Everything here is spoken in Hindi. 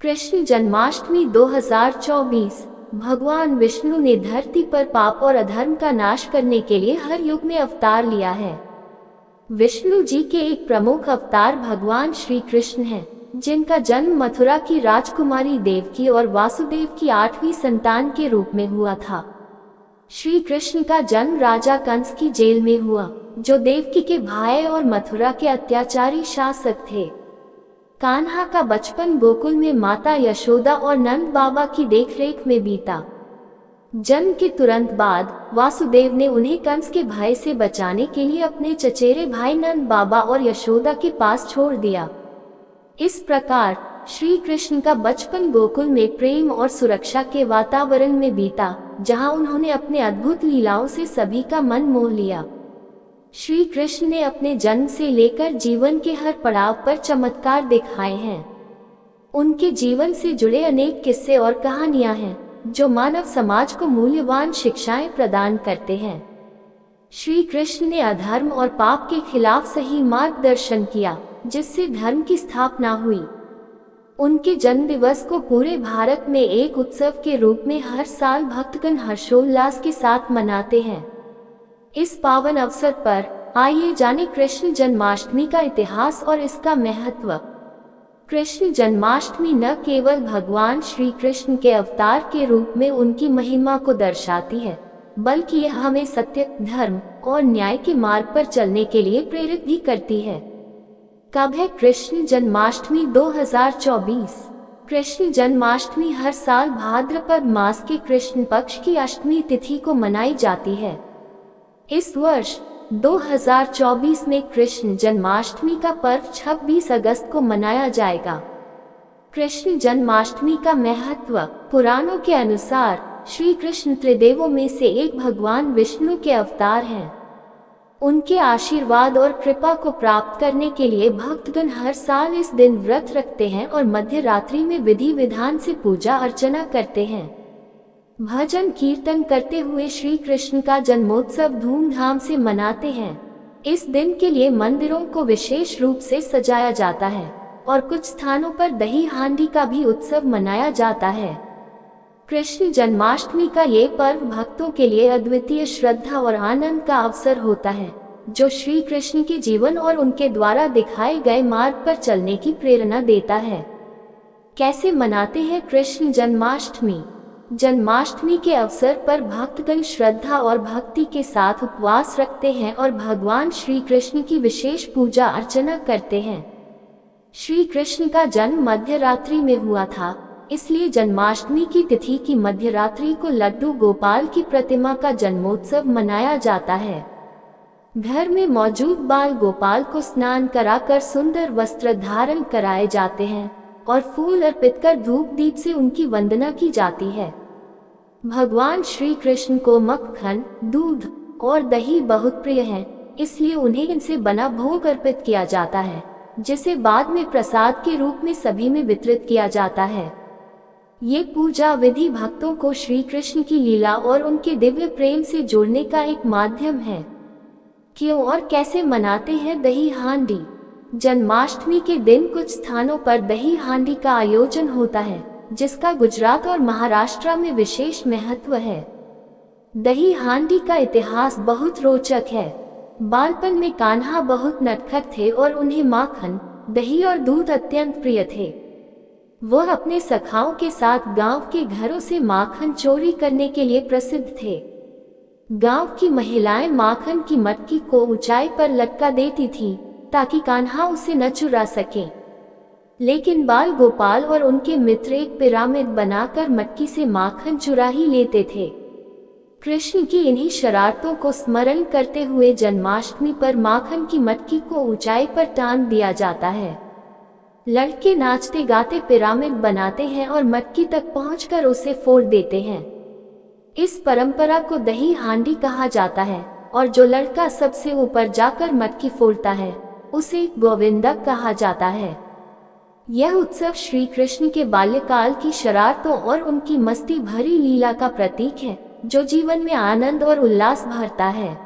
कृष्ण जन्माष्टमी 2024। भगवान विष्णु ने धरती पर पाप और अधर्म का नाश करने के लिए हर युग में अवतार लिया है। विष्णु जी के एक प्रमुख अवतार भगवान श्री कृष्ण हैं, जिनका जन्म मथुरा की राजकुमारी देवकी और वासुदेव की 8वीं संतान के रूप में हुआ था। श्री कृष्ण का जन्म राजा कंस की जेल में हुआ, जो देवकी के भाई और मथुरा के अत्याचारी शासक थे। कान्हा का बचपन गोकुल में माता यशोदा और नंद बाबा की देखरेख में बीता। जन्म के तुरंत बाद वासुदेव ने उन्हें कंस के भय से बचाने के लिए अपने चचेरे भाई नंद बाबा और यशोदा के पास छोड़ दिया। इस प्रकार श्री कृष्ण का बचपन गोकुल में प्रेम और सुरक्षा के वातावरण में बीता, जहां उन्होंने अपने अद्भुत लीलाओं से सभी का मन मोह लिया। श्री कृष्ण ने अपने जन्म से लेकर जीवन के हर पड़ाव पर चमत्कार दिखाए हैं। उनके जीवन से जुड़े अनेक किस्से और कहानियां हैं, जो मानव समाज को मूल्यवान शिक्षाएं प्रदान करते हैं। श्री कृष्ण ने अधर्म और पाप के खिलाफ सही मार्गदर्शन किया, जिससे धर्म की स्थापना हुई। उनके जन्म दिवस को पूरे भारत में एक उत्सव के रूप में हर साल भक्तगण हर्षोल्लास के साथ मनाते हैं। इस पावन अवसर पर आइए जाने कृष्ण जन्माष्टमी का इतिहास और इसका महत्व। कृष्ण जन्माष्टमी न केवल भगवान श्री कृष्ण के अवतार के रूप में उनकी महिमा को दर्शाती है, बल्कि यह हमें सत्य, धर्म और न्याय के मार्ग पर चलने के लिए प्रेरित भी करती है। कब है कृष्ण जन्माष्टमी 2024? कृष्ण जन्माष्टमी हर साल भाद्रपद मास के कृष्ण पक्ष की अष्टमी तिथि को मनाई जाती है। इस वर्ष 2024 में कृष्ण जन्माष्टमी का पर्व 26 अगस्त को मनाया जाएगा। कृष्ण जन्माष्टमी का महत्व। पुराणों के अनुसार श्री कृष्ण त्रिदेवों में से एक भगवान विष्णु के अवतार हैं। उनके आशीर्वाद और कृपा को प्राप्त करने के लिए भक्तगण हर साल इस दिन व्रत रखते हैं और मध्य रात्रि में विधि विधान से पूजा अर्चना करते हैं। भजन कीर्तन करते हुए श्री कृष्ण का जन्मोत्सव धूमधाम से मनाते हैं। इस दिन के लिए मंदिरों को विशेष रूप से सजाया जाता है और कुछ स्थानों पर दही हांडी का भी उत्सव मनाया जाता है। कृष्ण जन्माष्टमी का ये पर्व भक्तों के लिए अद्वितीय श्रद्धा और आनंद का अवसर होता है, जो श्री कृष्ण के जीवन और उनके द्वारा दिखाए गए मार्ग पर चलने की प्रेरणा देता है। कैसे मनाते हैं कृष्ण जन्माष्टमी? जन्माष्टमी के अवसर पर भक्तगण श्रद्धा और भक्ति के साथ उपवास रखते हैं और भगवान श्री कृष्ण की विशेष पूजा अर्चना करते हैं। श्री कृष्ण का जन्म मध्य रात्रि में हुआ था, इसलिए जन्माष्टमी की तिथि की मध्य रात्रि को लड्डू गोपाल की प्रतिमा का जन्मोत्सव मनाया जाता है। घर में मौजूद बाल गोपाल को स्नान कराकर सुंदर वस्त्र धारण कराए जाते हैं और फूल अर्पित कर धूप दीप से उनकी वंदना की जाती है। भगवान श्री कृष्ण को मक्खन, दूध और दही बहुत प्रिय है, इसलिए उन्हें इनसे बना भोग अर्पित किया जाता है, जिसे बाद में प्रसाद के रूप में सभी में वितरित किया जाता है। ये पूजा विधि भक्तों को श्री कृष्ण की लीला और उनके दिव्य प्रेम से जोड़ने का एक माध्यम है। क्यों और कैसे मनाते हैं दही हांडी? जन्माष्टमी के दिन कुछ स्थानों पर दही हांडी का आयोजन होता है, जिसका गुजरात और महाराष्ट्र में विशेष महत्व है। दही हांडी का इतिहास बहुत रोचक है। बालपन में कान्हा बहुत नटखट थे और उन्हें माखन, दही और दूध अत्यंत प्रिय थे। वह अपने सखाओं के साथ गांव के घरों से माखन चोरी करने के लिए प्रसिद्ध थे। गांव की महिलाएं माखन की मटकी को ऊंचाई पर लटका देती थीं, ताकि कान्हा उसे न चुरा सके। लेकिन बाल गोपाल और उनके मित्र एक पिरामिड बनाकर मटकी से माखन चुरा ही लेते थे। कृष्ण की इन्हीं शरारतों को स्मरण करते हुए जन्माष्टमी पर माखन की मटकी को ऊंचाई पर टांग दिया जाता है। लड़के नाचते गाते पिरामिड बनाते हैं और मटकी तक पहुंचकर उसे फोड़ देते हैं। इस परंपरा को दही हांडी कहा जाता है और जो लड़का सबसे ऊपर जाकर मटकी फोड़ता है, उसे गोविंदक कहा जाता है। यह उत्सव श्री कृष्ण के बाल्यकाल की शरारतों और उनकी मस्ती भरी लीला का प्रतीक है, जो जीवन में आनंद और उल्लास भरता है।